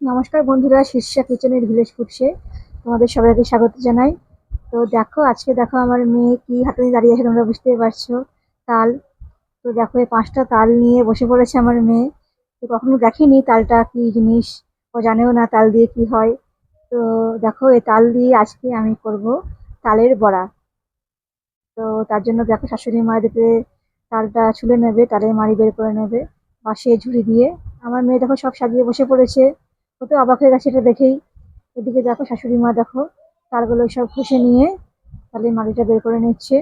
নমস্কার বন্ধুরা, শীর্ষা কিচেনের ভিলেজ ফুডসে তোমাদের সবাইকে স্বাগত জানাই। তো দেখো, আজকে দেখো আমার মেয়ে কি হাতে নিয়ে দাঁড়িয়ে আছে, তোমরা বুঝতেই পারছো। তাল। তো দেখো, এই 5টা তাল নিয়ে বসে পড়েছে আমার মেয়ে। তো কখনো দেখিনি তালটা কি জিনিস, ও জানেও না তাল দিয়ে কি হয়। তো দেখো, এই তাল দিয়ে আজকে আমি করব তালের বড়া। তো তার জন্য দেখো, শাশুড়ি মা এদিকে তালটা ছুলে নেবে, তালের মাড়ি বের করে নেবে পাশে ঝুড়ি দিয়ে। আমার মেয়ে দেখো সব সাজিয়ে বসে পড়েছে। ও তো অবাক হয়ে গেছে এটা দেখেই। এদিকে দেখো, শাশুড়ি মা দেখো তালগুলো সব ঘষে নিয়ে তালের মাড়িটা বের করে নিচ্ছে।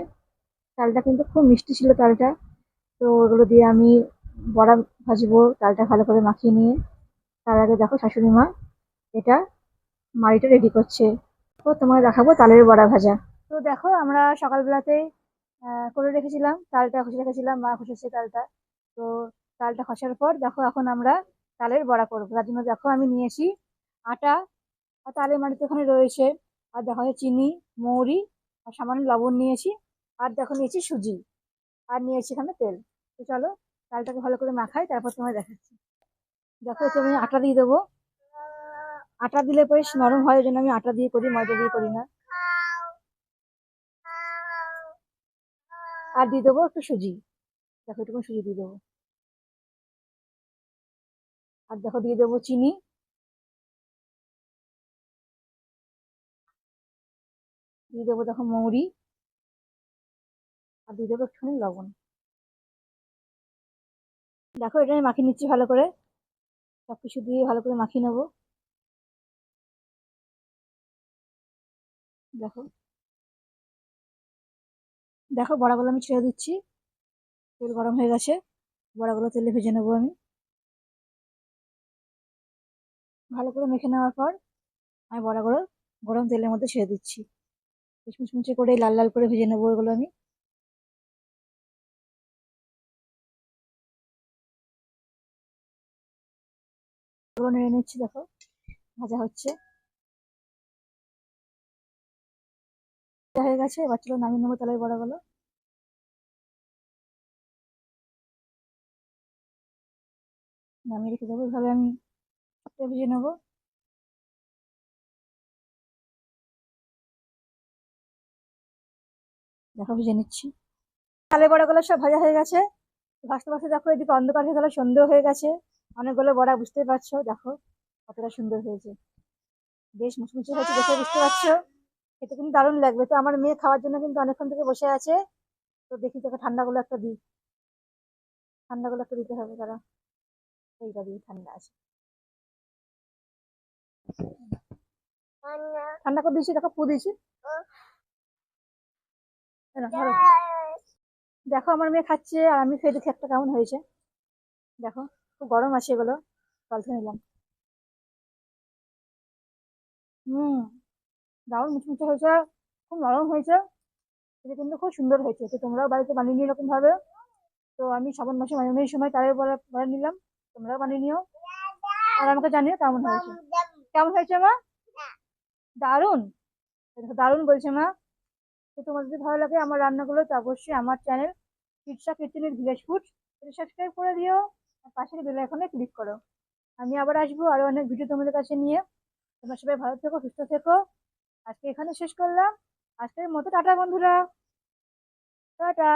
তালটা কিন্তু খুব মিষ্টি ছিল তালটা। তো ওগুলো দিয়ে আমি বড়া ভাজবো, তালটা ভালো করে মাখিয়ে নিয়ে। তার আগে দেখো শাশুড়ি মা এটা মাড়িটা রেডি করছে। তো তোমায় দেখাবো তালের বড়া ভাজা। তো দেখো, আমরা সকালবেলাতেই করে রেখেছিলাম, তালটা ঘষে রেখেছিলাম, মা ঘষেছে তালটা। তো তালটা খসার পর দেখো, এখন আমরা তালের বড়া করবো। তার জন্য দেখো, আমি নিয়েছি আটা, আর তালের মাটিতে ওখানে রয়েছে। আর দেখো চিনি, মৌরি, আর সামান্য লবণ নিয়েছি। আর দেখো নিয়েছি সুজি, আর নিয়েছি এখানে তেল। তো চলো, তালটাকে ভালো করে মাখাই, তারপর তোমায় দেখাচ্ছি। দেখো, এতে আমি আটা দিয়ে দেবো। আটা দিলে পরে নরম হয়, ওই জন্য আমি আটা দিয়ে করি, ময়দা দিয়ে করি না। আর দিয়ে দেবো একটু সুজি। দেখো, একটু সুজি দিয়ে দেবো। আর দেখো দিয়ে দেবো চিনি। দিয়ে দেবো দেখো মৌরি। আর দিয়ে দেবো একটুখানি লবণ। দেখো, এটা আমি মাখিয়ে নিচ্ছি ভালো করে। সবকিছু দিয়ে ভালো করে মাখিয়ে নেবো। দেখো, দেখো বড়াগুলো আমি ছেড়ে দিচ্ছি। তেল গরম হয়ে গেছে, বড়াগুলো তেলে ভেজে নেবো আমি। ভালো করে মেখে নেওয়ার পর আমি বড়াগুলো গরম তেলের মধ্যে ছেড়ে দিচ্ছি। বেশ মুচমুচে করে লাল লাল করে ভেজে নেবো এগুলো আমি। এগুলো নেড়ে নিচ্ছি, দেখো ভাজা হচ্ছে। ভাজা হয়ে গেছে, এবার চলো নামিয়ে নেবো তালের বড়াগুলো। নামিয়ে রেখে দেবো, এভাবে আমি একটা ভেজে নেবো। দেখো ভেজে নিচ্ছি। তালের বড়াগুলো সব ভাজা হয়ে গেছে। ভাজতে ভাজতে দেখো, এদিকে অন্ধকার হয়ে গেল, সন্ধ্যেও হয়ে গেছে। অনেকগুলো বড়া, বুঝতেই পারছো দেখো কতটা সুন্দর হয়েছে। বেশ মুচমুচে হয়েছে, দেখে বুঝতে পারছো। খেতে কিন্তু দারুণ লাগবে। তো আমার মেয়ে খাওয়ার জন্য কিন্তু অনেকক্ষণ থেকে বসে আছে। তো দেখি তোকে ঠান্ডাগুলো একটা দিই। ঠান্ডাগুলো একটু দিতে হবে, তারা এইটা দিয়ে ঠান্ডা আছে। ঠান্ডা করে দিয়েছি, দেখো পু দিয়েছি। এই নাও, ধরো। দেখো আমার মেয়ে খাচ্ছে, আর আমি খেয়ে দেখি একটা কেমন হয়েছে। দেখো, খুব গরম আছে এগুলো, জল খেয়ে নিলাম। হুম, দারুণ মুচমুচে হয়েছে, খুব নরম হয়েছে। এটা কিন্তু খুব সুন্দর হয়েছে। তো তোমরাও বাড়িতে বানিয়ে নিও এরকম ভাবে। তো আমি শ্রাবণ মাসে মাঝামাঝি সময় তালের বড়া বানিয়ে নিলাম। তোমরাও বানিয়ে নিও, আর আমাকে জানিও কেমন হয়েছে। কেমন হয়েছে মা? দারুণ। দেখো, দারুণ বলছে মা। তো তোমার যদি ভালো লাগে আমার রান্নাগুলো, তো অবশ্যই আমার চ্যানেল শীর্ষা কিচেনের ভিলেজ ফুড এটা সাবস্ক্রাইব করে দিও, আর পাশের বেল আইকনে ক্লিক করো। আমি আবার আসবো আরো অনেক ভিডিও তোমাদের কাছে নিয়ে। তোমরা সবাই ভালো থেকো, সুস্থ থেকো। আজকে এখানে শেষ করলাম। আজকের মতো টাটা বন্ধুরা। টাটা।